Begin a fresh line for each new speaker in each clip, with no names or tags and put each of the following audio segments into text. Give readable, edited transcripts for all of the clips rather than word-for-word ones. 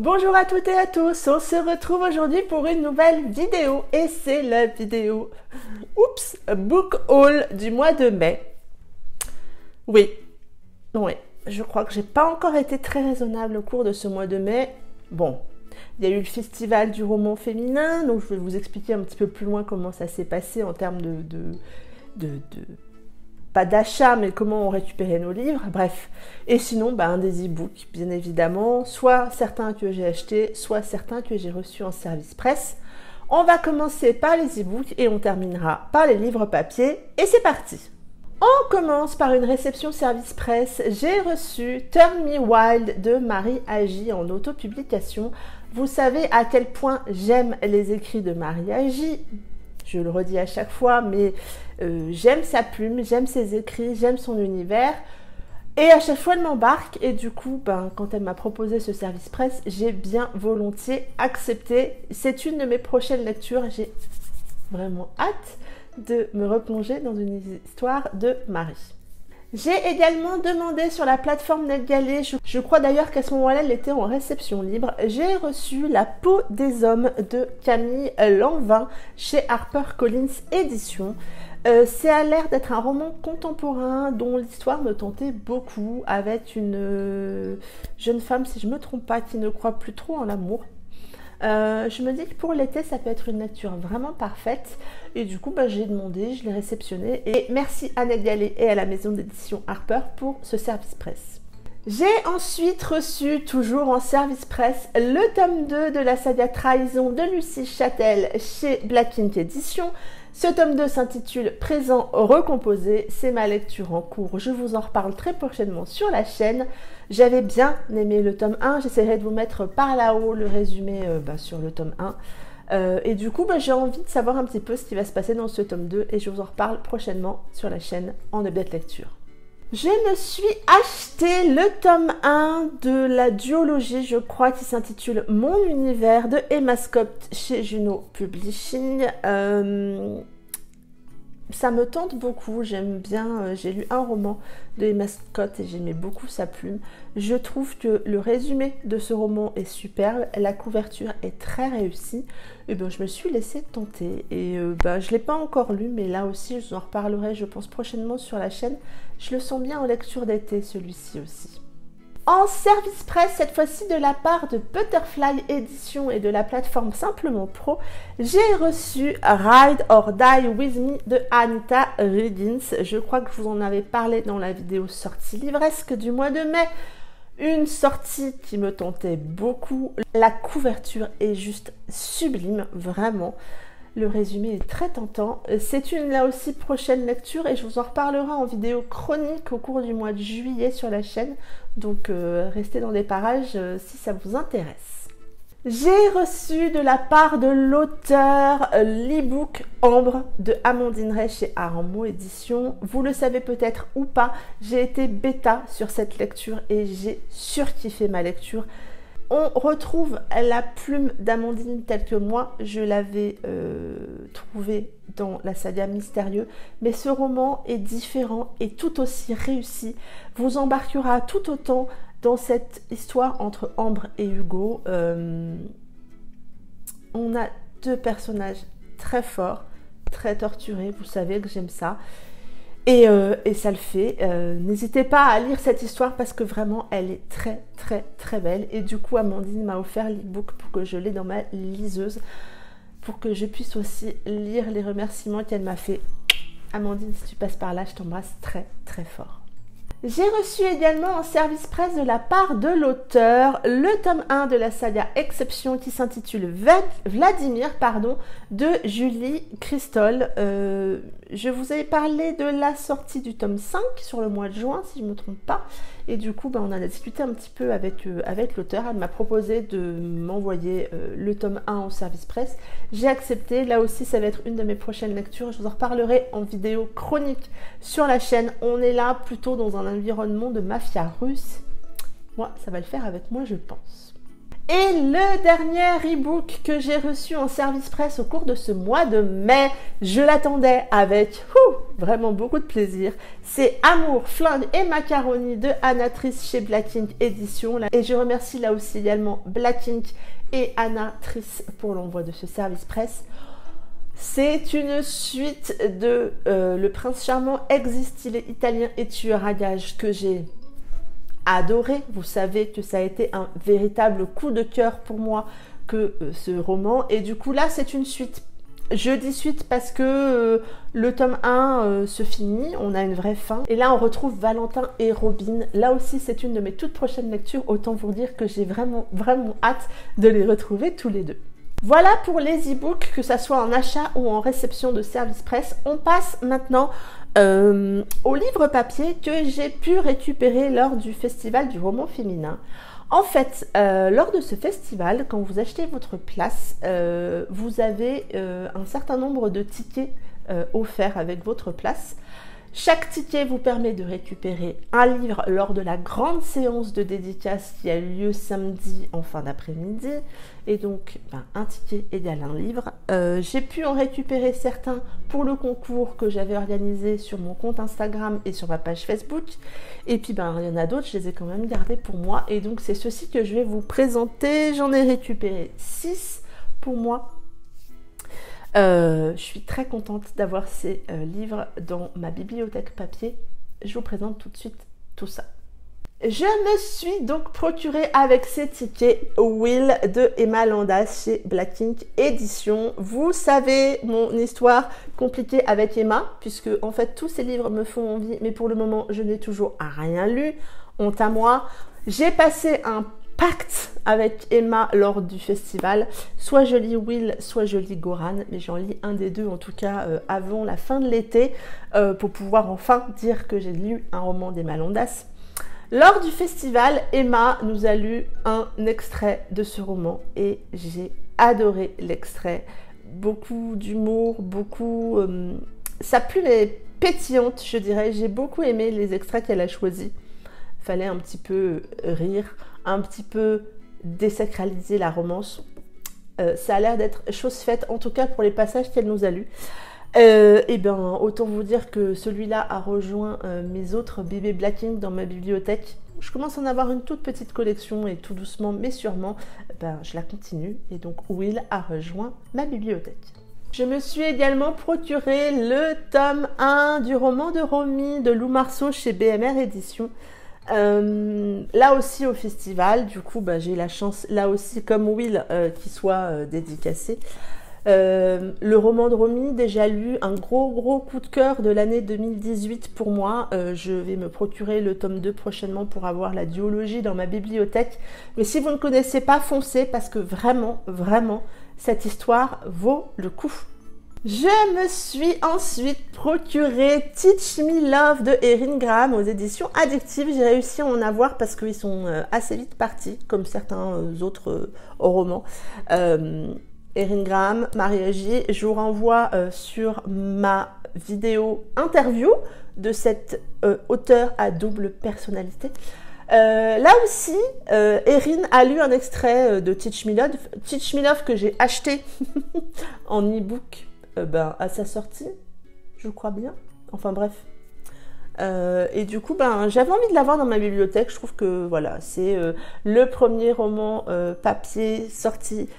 Bonjour à toutes et à tous, on se retrouve aujourd'hui pour une nouvelle vidéo et c'est la vidéo Book Haul du mois de mai. Oui, je crois que j'ai pas encore été très raisonnable au cours de ce mois de mai. Bon, il y a eu le festival du roman féminin, donc je vais vous expliquer un petit peu plus loin comment ça s'est passé en termes pas d'achat, mais comment on récupérait nos livres, bref. Et sinon, des e-books, bien évidemment, soit certains que j'ai achetés, soit certains que j'ai reçus en service presse. On va commencer par les e-books et on terminera par les livres papier. Et c'est parti! On commence par une réception service presse. J'ai reçu Turn Me Wild de Marie Agi en autopublication. Vous savez à quel point j'aime les écrits de Marie Agi. Je le redis à chaque fois, mais j'aime sa plume, j'aime ses écrits, j'aime son univers. Et à chaque fois, elle m'embarque. Et du coup, quand elle m'a proposé ce service presse, j'ai bien volontiers accepté. C'est une de mes prochaines lectures. J'ai vraiment hâte de me replonger dans une histoire de Marie. J'ai également demandé sur la plateforme NetGalley, je crois d'ailleurs qu'à ce moment-là, elle était en réception libre, j'ai reçu La peau des hommes de Camille Lanvin chez HarperCollins Éditions. Ça a l'air d'être un roman contemporain dont l'histoire me tentait beaucoup, avec une jeune femme, si je ne me trompe pas, qui ne croit plus trop en l'amour. Je me dis que pour l'été, ça peut être une lecture vraiment parfaite. Et du coup, j'ai demandé, je l'ai réceptionné. Et merci à NetGalley et à la maison d'édition Harper pour ce service presse. J'ai ensuite reçu, toujours en service presse, le tome 2 de la saga Trahison de Lucie Châtel chez Black Ink Éditions. Ce tome 2 s'intitule Présent recomposé, c'est ma lecture en cours, je vous en reparle très prochainement sur la chaîne. J'avais bien aimé le tome 1, j'essaierai de vous mettre par là-haut le résumé sur le tome 1. Et du coup, j'ai envie de savoir un petit peu ce qui va se passer dans ce tome 2 et je vous en reparle prochainement sur la chaîne en update lecture. Je me suis acheté le tome 1 de la duologie, je crois, qui s'intitule Mon univers de Emma Scott chez Juno Publishing. Ça me tente beaucoup, j'aime bien, j'ai lu un roman de Emma Scott et j'aimais beaucoup sa plume. Je trouve que le résumé de ce roman est superbe, la couverture est très réussie. Et je me suis laissée tenter et je ne l'ai pas encore lu, mais là aussi je vous en reparlerai, je pense, prochainement sur la chaîne. Je le sens bien en lecture d'été, celui-ci aussi. En service presse, cette fois-ci de la part de Butterfly Édition et de la plateforme Simplement Pro, j'ai reçu Ride or Die With Me de Anita Riggins. Je crois que je vous en avais parlé dans la vidéo sortie livresque du mois de mai. Une sortie qui me tentait beaucoup. La couverture est juste sublime, vraiment. Le résumé est très tentant. C'est une, là aussi, prochaine lecture et je vous en reparlerai en vidéo chronique au cours du mois de juillet sur la chaîne. Donc, restez dans les parages si ça vous intéresse. J'ai reçu de la part de l'auteur l'e-book Ambre de Amandine Ray chez Armo Éditions. Vous le savez peut-être ou pas, j'ai été bêta sur cette lecture et j'ai surkiffé ma lecture. On retrouve la plume d'Amandine telle que moi, je l'avais trouvée dans la saga Mystérieux. Mais ce roman est différent et tout aussi réussi. Vous embarquera tout autant dans cette histoire entre Ambre et Hugo. On a deux personnages très forts, très torturés. Vous savez que j'aime ça. Et ça le fait. N'hésitez pas à lire cette histoire parce que vraiment elle est très très très belle. Et du coup Amandine m'a offert l'e-book pour que je l'ai dans ma liseuse, pour que je puisse aussi lire les remerciements qu'elle m'a fait. Amandine, si tu passes par là, je t'embrasse très très fort. J'ai reçu également en service presse de la part de l'auteur le tome 1 de la saga Exception qui s'intitule Vladimir de Julie Christol. Je vous avais parlé de la sortie du tome 5 sur le mois de juin, si je ne me trompe pas. Et du coup, on en a discuté un petit peu avec l'auteur. Elle m'a proposé de m'envoyer le tome 1 au service presse. J'ai accepté. Là aussi, ça va être une de mes prochaines lectures. Je vous en reparlerai en vidéo chronique sur la chaîne. On est là plutôt dans un environnement de mafia russe. Moi, ça va le faire avec moi, je pense. Et le dernier e-book que j'ai reçu en service presse au cours de ce mois de mai, je l'attendais avec vraiment beaucoup de plaisir. C'est Amour, flingue et macaroni de Anna-Trice chez Black Ink Édition. Et je remercie là aussi également Black Ink et Anna-Trice pour l'envoi de ce service presse. C'est une suite de Le Prince Charmant, ex-distillé italien et tueur à gages que j'ai adoré. Vous savez que ça a été un véritable coup de cœur pour moi que ce roman. Et du coup là c'est une suite. Je dis suite parce que le tome 1 se finit, on a une vraie fin. Et là on retrouve Valentin et Robin. Là aussi c'est une de mes toutes prochaines lectures. Autant vous dire que j'ai vraiment hâte de les retrouver tous les deux. Voilà pour les e-books, que ça soit en achat ou en réception de service presse. On passe maintenant au livre papier que j'ai pu récupérer lors du festival du roman féminin. En fait, lors de ce festival, quand vous achetez votre place, vous avez un certain nombre de tickets offerts avec votre place. Chaque ticket vous permet de récupérer un livre lors de la grande séance de dédicace qui a eu lieu samedi en fin d'après-midi. Et donc, un ticket égale un livre. J'ai pu en récupérer certains pour le concours que j'avais organisé sur mon compte Instagram et sur ma page Facebook. Et puis, il y en a d'autres, je les ai quand même gardés pour moi. Et donc, c'est ceci que je vais vous présenter. J'en ai récupéré 6 pour moi. Je suis très contente d'avoir ces livres dans ma bibliothèque papier. Je vous présente tout de suite tout ça. Je me suis donc procuré avec ces tickets Will de Emma Landas chez Black Ink Édition. Vous savez mon histoire compliquée avec Emma, puisque en fait tous ces livres me font envie, mais pour le moment je n'ai toujours rien lu. Honte à moi. J'ai passé un pacte avec Emma lors du festival. Soit je lis Will, soit je lis Goran, mais j'en lis un des deux en tout cas avant la fin de l'été pour pouvoir enfin dire que j'ai lu un roman d'Emma Landas. Lors du festival, Emma nous a lu un extrait de ce roman et j'ai adoré l'extrait. Beaucoup d'humour, beaucoup... sa plume est pétillante, je dirais. J'ai beaucoup aimé les extraits qu'elle a choisis. Fallait un petit peu rire, un petit peu désacraliser la romance. Ça a l'air d'être chose faite, en tout cas pour les passages qu'elle nous a lus. Et bien, autant vous dire que celui-là a rejoint mes autres bébés Black Ink dans ma bibliothèque. Je commence à en avoir une toute petite collection et tout doucement, mais sûrement, je la continue. Et donc, Will a rejoint ma bibliothèque. Je me suis également procuré le tome 1 du roman de Romy de Lou Marceau chez BMR Édition. Là aussi au festival, du coup j'ai eu la chance là aussi comme Will qu'il soit dédicacé. Le roman de Romy, déjà lu, un gros coup de cœur de l'année 2018 pour moi. Je vais me procurer le tome 2 prochainement pour avoir la duologie dans ma bibliothèque. Mais si vous ne connaissez pas, foncez parce que vraiment cette histoire vaut le coup. Je me suis ensuite procuré Teach Me Love de Erin Graham aux éditions Addictive. J'ai réussi à en avoir parce qu'ils sont assez vite partis, comme certains autres romans. Erin Graham, Marie J. Je vous renvoie sur ma vidéo interview de cette auteure à double personnalité. Là aussi, Erin a lu un extrait de Teach Me Love que j'ai acheté en e-book à sa sortie, je crois bien. Enfin bref. Et du coup, j'avais envie de l'avoir dans ma bibliothèque. Je trouve que voilà, c'est le premier roman papier sorti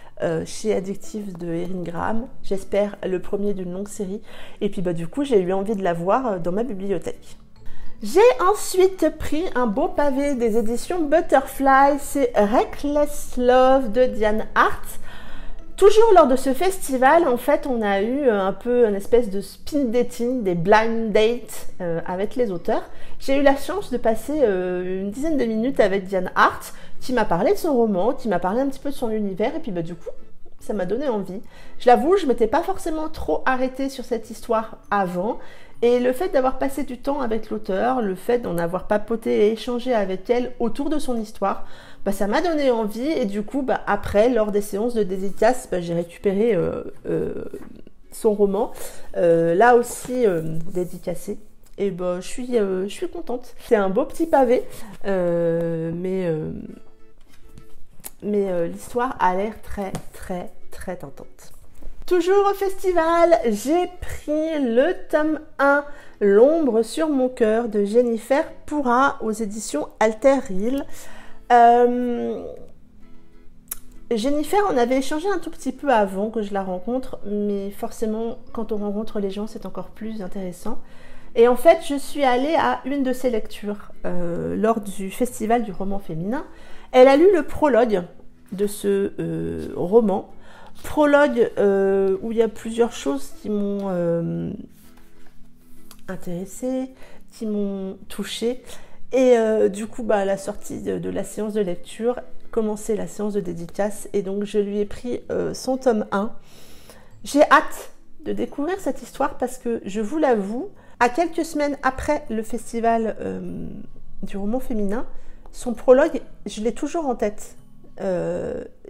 chez Addictive de Erin Graham. J'espère le premier d'une longue série. Et puis du coup, j'ai eu envie de l'avoir dans ma bibliothèque. J'ai ensuite pris un beau pavé des éditions Butterfly. C'est Reckless Love de Diane Hart. Toujours lors de ce festival, en fait, on a eu un peu une espèce de speed dating, des blind dates avec les auteurs. J'ai eu la chance de passer une dizaine de minutes avec Diane Hart, qui m'a parlé de son roman, qui m'a parlé un petit peu de son univers, et puis du coup, ça m'a donné envie. Je l'avoue, je m'étais pas forcément trop arrêtée sur cette histoire avant, et le fait d'avoir passé du temps avec l'auteur, le fait d'en avoir papoté et échangé avec elle autour de son histoire, ça m'a donné envie. Et du coup, après, lors des séances de dédicace, j'ai récupéré son roman, là aussi dédicacé. Et je suis contente. C'est un beau petit pavé, mais l'histoire a l'air très tentante. Toujours au festival, j'ai pris le tome 1, L'ombre sur mon cœur de Jennifer Pourra aux éditions Alter Hill. Jennifer, on avait échangé un tout petit peu avant que je la rencontre, mais forcément, quand on rencontre les gens, c'est encore plus intéressant. Et en fait, je suis allée à une de ses lectures lors du festival du roman féminin. Elle a lu le prologue de ce roman. Prologue où il y a plusieurs choses qui m'ont intéressée, qui m'ont touchée. Et du coup, à la sortie de la séance de lecture, commencer la séance de dédicace. Et donc, je lui ai pris son tome 1. J'ai hâte de découvrir cette histoire parce que, je vous l'avoue, à quelques semaines après le festival du roman féminin, son prologue, je l'ai toujours en tête.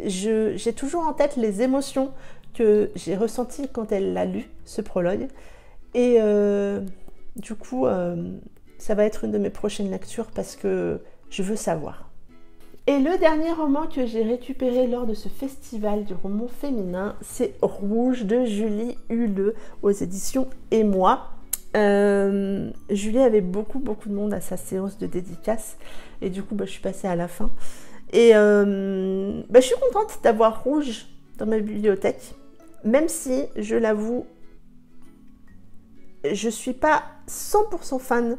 J'ai toujours en tête les émotions que j'ai ressenties quand elle l'a lu, ce prologue. Et du coup, ça va être une de mes prochaines lectures parce que je veux savoir. Et le dernier roman que j'ai récupéré lors de ce festival du roman féminin, c'est Rouge de Julie Huleux aux éditions Et Moi. Julie avait beaucoup de monde à sa séance de dédicace et du coup je suis passée à la fin. Et je suis contente d'avoir Rouge dans ma bibliothèque, même si, je l'avoue, je ne suis pas 100% fan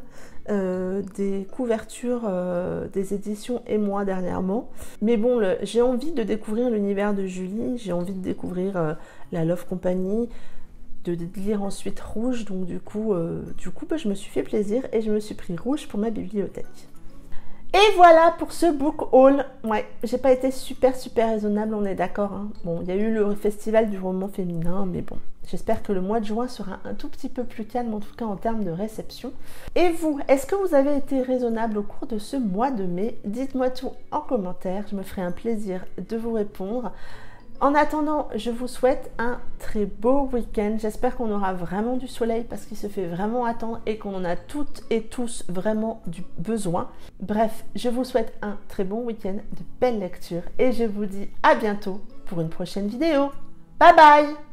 des couvertures des éditions Et Moi dernièrement. Mais bon, j'ai envie de découvrir l'univers de Julie, j'ai envie de découvrir la Love Company, de lire ensuite Rouge. Donc du coup je me suis fait plaisir et je me suis pris Rouge pour ma bibliothèque. Et voilà pour ce book haul. Ouais, j'ai pas été super raisonnable, on est d'accord. Hein. Bon, il y a eu le festival du roman féminin, mais bon, j'espère que le mois de juin sera un tout petit peu plus calme, en tout cas en termes de réception. Et vous, est-ce que vous avez été raisonnable au cours de ce mois de mai? Dites-moi tout en commentaire, je me ferai un plaisir de vous répondre. En attendant, je vous souhaite un très beau week-end. J'espère qu'on aura vraiment du soleil parce qu'il se fait vraiment attendre et qu'on en a toutes et tous vraiment du besoin. Bref, je vous souhaite un très bon week-end, de belles lectures et je vous dis à bientôt pour une prochaine vidéo. Bye bye!